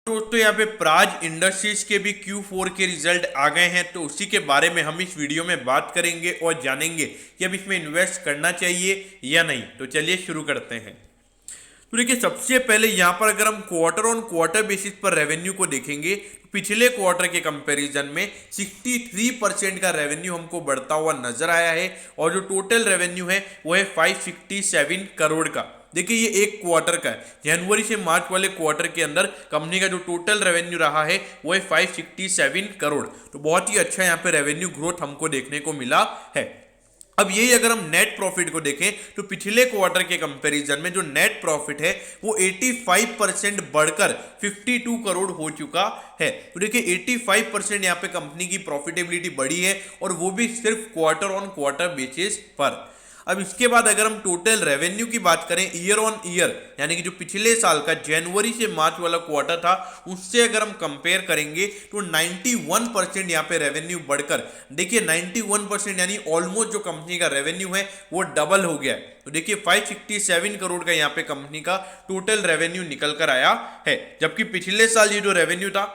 दोस्तों यहाँ पे प्राज इंडस्ट्रीज के भी Q4 के रिजल्ट आ गए हैं, तो उसी के बारे में हम इस वीडियो में बात करेंगे और जानेंगे कि अब इसमें इन्वेस्ट करना चाहिए या नहीं। तो चलिए शुरू करते हैं। तो देखिए, सबसे पहले यहाँ पर अगर हम क्वार्टर ऑन क्वार्टर बेसिस पर रेवेन्यू को देखेंगे तो पिछले क्वार्टर के कंपैरिजन में 63% का रेवेन्यू हमको बढ़ता हुआ नजर आया है और जो टोटल रेवेन्यू है वो है 567 करोड़ का। देखिए, ये एक क्वार्टर का है। जनवरी से मार्च वाले क्वार्टर के अंदर कंपनी का जो टोटल रेवेन्यू रहा है वो है 567 करोड़। तो बहुत ही अच्छा यहाँ पे रेवेन्यू ग्रोथ हमको देखने को मिला है। अब यही अगर हम नेट प्रॉफिट को देखें तो पिछले क्वार्टर के कंपैरिजन में जो नेट प्रॉफिट है वो 85% बढ़कर 52 करोड़ हो चुका है। तो देखिए, 85% यहाँ पे कंपनी की प्रॉफिटेबिलिटी बढ़ी है और वो भी सिर्फ क्वार्टर ऑन क्वार्टर बेसिस पर। अब इसके बाद अगर हम टोटल रेवेन्यू की बात करें ईयर ऑन ईयर, यानी कि जो पिछले साल का जनवरी से मार्च वाला क्वार्टर था उससे अगर हम कंपेयर करेंगे तो 91% यहाँ पे रेवेन्यू बढ़कर, देखिए 91% यानी ऑलमोस्ट जो कंपनी का रेवेन्यू है वो डबल हो गया है। तो देखिए 567 करोड़ का यहाँ पे कंपनी का टोटल रेवेन्यू निकल कर आया है, जबकि पिछले साल ये जो रेवेन्यू था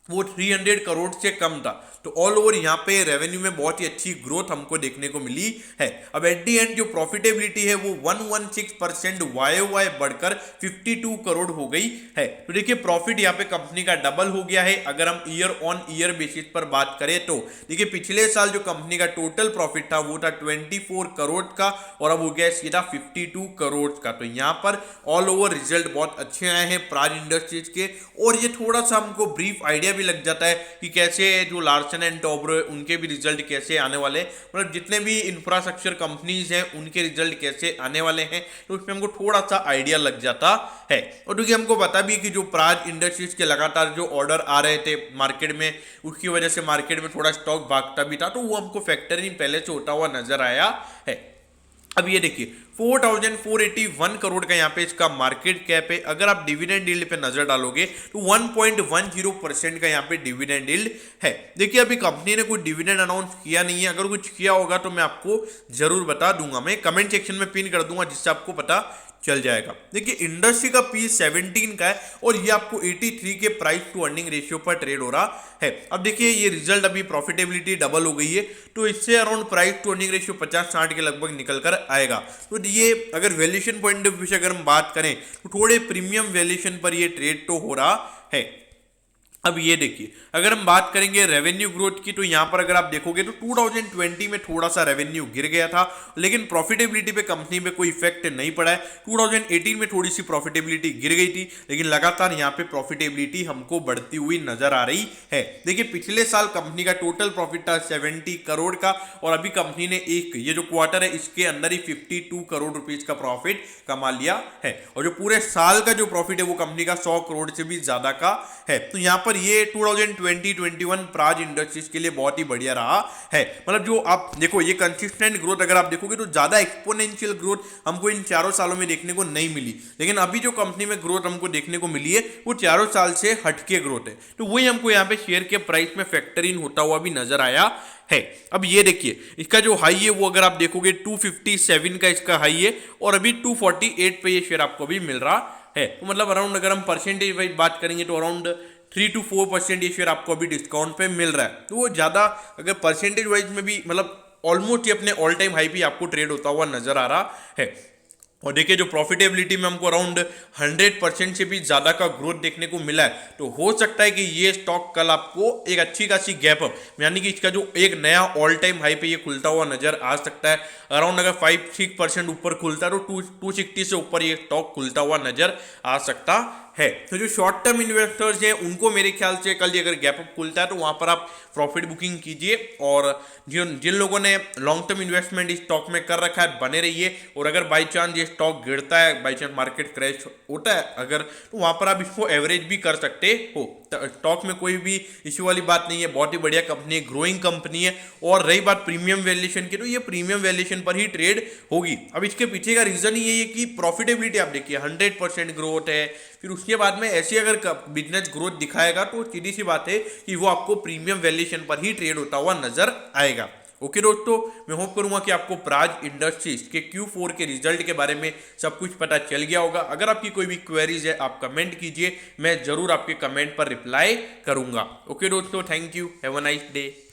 वो 300 करोड़ से कम था। तो ऑल ओवर यहाँ पे रेवेन्यू में बहुत ही अच्छी ग्रोथ हमको देखने को मिली है। अब एट दी एंड जो प्रॉफिटेबिलिटी है वो 116% वाई बढ़कर 52 करोड़ हो गई है। तो देखिए, प्रॉफिट यहाँ पे कंपनी का डबल हो गया है। अगर हम ईयर ऑन ईयर बेसिस पर बात करें तो देखिए, पिछले साल जो कंपनी का टोटल प्रॉफिट था वो था 24 करोड़ का और अब हो गया सीधा 52 करोड़ का। तो यहाँ पर ऑल ओवर रिजल्ट बहुत अच्छे आए हैं प्राज इंडस्ट्रीज के, और ये थोड़ा सा हमको ब्रीफ आइडिया भी लग जाता है कि कैसे जो लार्सन एंड टोब्रो उनके भी रिजल्ट कैसे आने वाले, मतलब जितने भी इंफ्रास्ट्रक्चर कंपनीज हैं उनके रिजल्ट कैसे आने वाले हैं, तो उसमें हमको थोड़ा सा आइडिया लग जाता है। और क्योंकि हमको पता भी कि जो प्राज इंडस्ट्रीज के लगातार जो ऑर्डर आ रहे थे मार्केट में, उसकी वजह से मार्केट में थोड़ा स्टॉक भागता भी था, तो वो हमको फैक्टर इन पहले से होता हुआ नजर आया है। अब ये देखिए 4481 करोड़ का यहाँ पे इसका मार्केट कैप है। अगर आप डिविडेंड यील्ड पे नजर डालोगे तो 1.10% का यहाँ पे डिविडेंड यील्ड है। देखिए, अभी कंपनी ने कोई डिविडेंड अनाउंस किया नहीं है, अगर कुछ किया होगा तो मैं आपको जरूर बता दूंगा, मैं कमेंट सेक्शन में पिन कर दूंगा जिससे आपको पता चल जाएगा। देखिए, इंडस्ट्री का पी 17 का है और ये आपको 83 के प्राइस टू अर्निंग रेशियो पर ट्रेड हो रहा है। अब देखिए, ये रिजल्ट अभी प्रॉफिटेबिलिटी डबल हो गई है, तो इससे around price to earning ratio 50-60 के लगभग निकल कर आएगा। तो ये अगर वैल्यूएशन पॉइंट ऑफ व्यू से अगर हम बात करें तो थोड़े प्रीमियम वैल्यूएशन पर ये ट्रेड तो हो रहा है। अब ये देखिए, अगर हम बात करेंगे रेवेन्यू ग्रोथ की तो यहां पर अगर आप देखोगे तो 2020 में थोड़ा सा रेवेन्यू गिर गया था, लेकिन प्रॉफिटेबिलिटी पे कंपनी में कोई इफेक्ट नहीं पड़ा है। 2018 में थोड़ी सी प्रॉफिटेबिलिटी गिर गई थी, लेकिन लगातार यहां पे प्रॉफिटेबिलिटी हमको बढ़ती हुई नजर आ रही है। देखिए, पिछले साल कंपनी का टोटल प्रॉफिट था 70 करोड़ का और अभी कंपनी ने ये जो क्वार्टर है इसके अंदर ही 52 करोड़ रुपीज का प्रॉफिट कमा लिया है, और जो पूरे साल का जो प्रॉफिट है वो कंपनी का 100 करोड़ से भी ज्यादा का है। तो यहां पर ये 2020-21 प्राज इंडस्ट्रीज के लिए बहुत ही बढ़िया रहा है। मतलब जो आप देखो, ये कंसिस्टेंट ग्रोथ अगर आप देखोगे तो ज्यादा एक्सपोनेंशियल ग्रोथ हमको इन चारों सालों में देखने को नहीं मिली, लेकिन अभी जो कंपनी में ग्रोथ हमको देखने को मिली है वो चारों साल से हटके ग्रोथ है। तो वही हमको यहाँ पे शेयर के प्राइस में फैक्टर इन होता हुआ भी नजर आया है। अब ये देखिए, इसका जो हाई है वो अगर आप देखोगे 257 का इसका हाई है और अभी 248 पे ये शेयर आपको भी मिल रहा है। तो मतलब अराउंड अगर हम परसेंटेज वाइज बात करेंगे तो अराउंड 3 to 4% ये शेयर आपको अभी डिस्काउंट पे मिल रहा है। तो वो ज़्यादा अगर परसेंटेज वाइज में भी मतलब ऑलमोस्ट ये अपने ऑल टाइम हाई भी आपको ट्रेड होता हुआ नजर आ रहा है। और देखिए, जो प्रॉफिटेबिलिटी में हमको अराउंड 100% से भी ज़्यादा का ग्रोथ देखने को मिला है, तो हो सकता है कि ये स्टॉक कल आपको एक अच्छी खासी गैप अप, यानी कि इसका जो एक नया ऑल टाइम हाई पे ये खुलता हुआ नजर आ सकता है। अराउंड अगर 5-6% ऊपर खुलता है तो 260 से ऊपर ये स्टॉक खुलता हुआ नजर आ सकता है। तो जो शॉर्ट टर्म इन्वेस्टर्स हैं उनको मेरे ख्याल से कल अगर गैप अप खुलता है तो वहां पर आप प्रॉफिट बुकिंग कीजिए, और जिन लोगों ने लॉन्ग टर्म इन्वेस्टमेंट इस स्टॉक में कर रखा है बने रहिए। और अगर बाई चांस ये स्टॉक गिरता है, बाई चांस मार्केट क्रैश होता है अगर, तो वहां पर आप इसको एवरेज भी कर सकते हो। स्टॉक में कोई भी इश्यू वाली बात नहीं है, बहुत ही बढ़िया कंपनी है, ग्रोइंग कंपनी है। और रही बात प्रीमियम वैल्यूएशन की, तो ये प्रीमियम वैल्यूएशन पर ही ट्रेड होगी। अब इसके पीछे का रीजन ही यही है कि प्रॉफिटेबिलिटी आप देखिए 100% ग्रोथ है, फिर उसके बाद में ऐसी अगर बिजनेस ग्रोथ दिखाएगा तो सीधी सी बात है कि वो आपको प्रीमियम वैल्यूएशन पर ही ट्रेड होता हुआ नजर आएगा। ओके दोस्तों, मैं होप करूंगा कि आपको प्राज इंडस्ट्रीज के Q4 के रिजल्ट के बारे में सब कुछ पता चल गया होगा। अगर आपकी कोई भी क्वेरीज है आप कमेंट कीजिए, मैं जरूर आपके कमेंट पर रिप्लाई करूंगा। ओके दोस्तों, thank you, have a nice day.